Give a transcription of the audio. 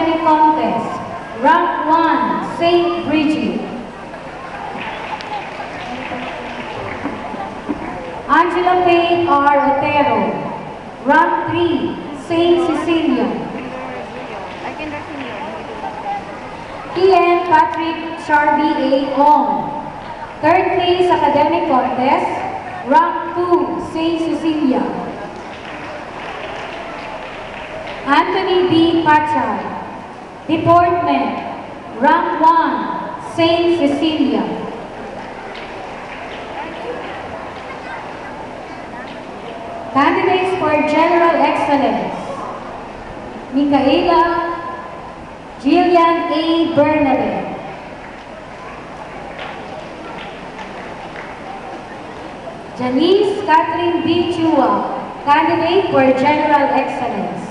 Academic Contest, Rank 1, St. Bridget. Angela Faye R. Otero, Rank 3, St. Cecilia. Ian Patrick Sharby A. Ong, 3rd place Academic Contest, Rank 2, St. Cecilia. Anthony B. Pachay, Deportment, Rank 1, St. Cecilia. Candidates for General Excellence, Micaela Jillian A. Bernabé. Janice Catherine B. Chua, candidate for General Excellence.